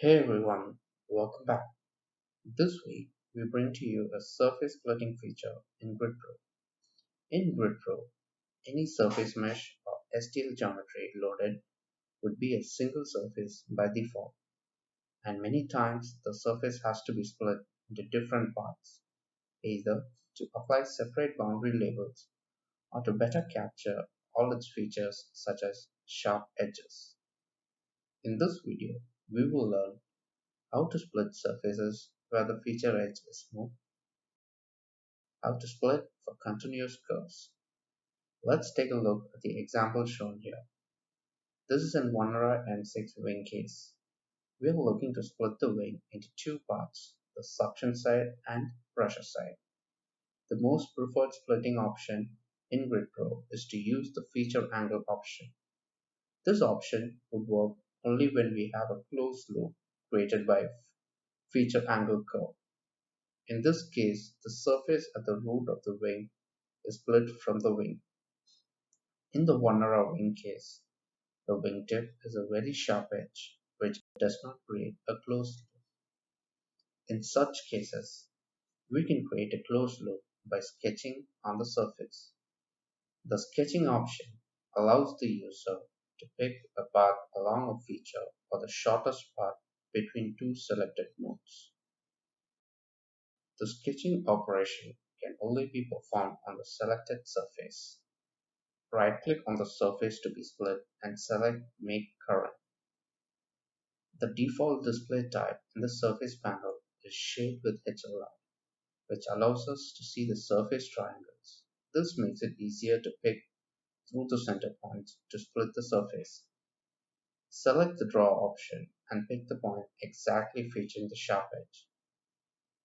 Hey everyone, welcome back. This week we bring to you a surface splitting feature in GridPro. In GridPro, any surface mesh or STL geometry loaded would be a single surface by default, and many times the surface has to be split into different parts, either to apply separate boundary labels or to better capture all its features such as sharp edges. In this video, we will learn how to split surfaces where the feature edge is smooth, how to split for continuous curves. Let's take a look at the example shown here. This is an 1 M6 wing case. We are looking to split the wing into two parts, the suction side and pressure side. The most preferred splitting option in GridPro is to use the feature angle option. This option would work only when we have a closed loop created by a feature angle curve. In this case, the surface at the root of the wing is split from the wing. In the 1 wing case, the wingtip is a very sharp edge which does not create a closed loop. In such cases, we can create a closed loop by sketching on the surface. The sketching option allows the user to pick a path along a feature or the shortest path between two selected nodes. The sketching operation can only be performed on the selected surface. Right-click on the surface to be split and select Make Current. The default display type in the surface panel is Shade with HLI, which allows us to see the surface triangles. This makes it easier to pick through the center points to split the surface. Select the Draw option and pick the point exactly featuring the sharp edge.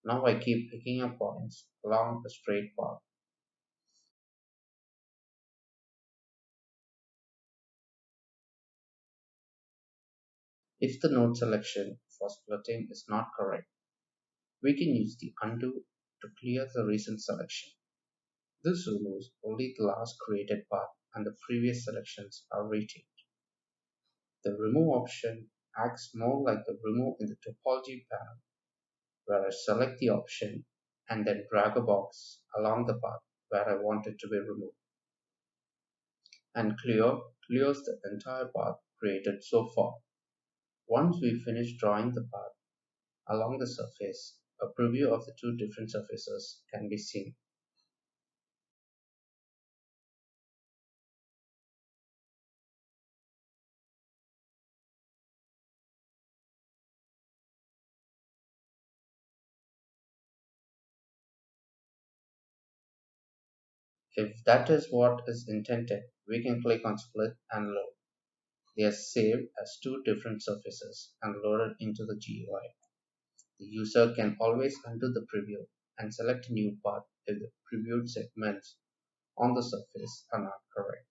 Now I keep picking up points along a straight path. If the node selection for splitting is not correct, we can use the Undo to clear the recent selection. This removes only the last created path and the previous selections are retained. The Remove option acts more like the Remove in the topology panel, where I select the option and then drag a box along the path where I want it to be removed. And Clear clears the entire path created so far. Once we finish drawing the path along the surface, a preview of the two different surfaces can be seen. If that is what is intended, we can click on Split and Load. They are saved as two different surfaces and loaded into the GUI. The user can always undo the preview and select a new path if the previewed segments on the surface are not correct.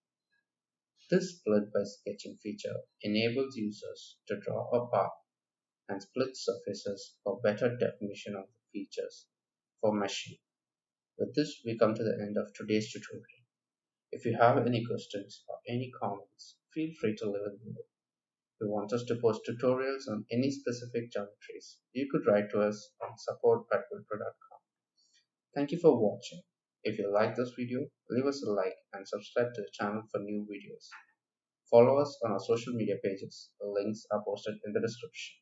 This split by sketching feature enables users to draw a path and split surfaces for better definition of the features for meshing. With this, we come to the end of today's tutorial. If you have any questions or any comments, feel free to leave it below. If you want us to post tutorials on any specific geometries, you could write to us on support@gridpro.com. Thank you for watching. If you like this video, leave us a like and subscribe to the channel for new videos. Follow us on our social media pages. The links are posted in the description.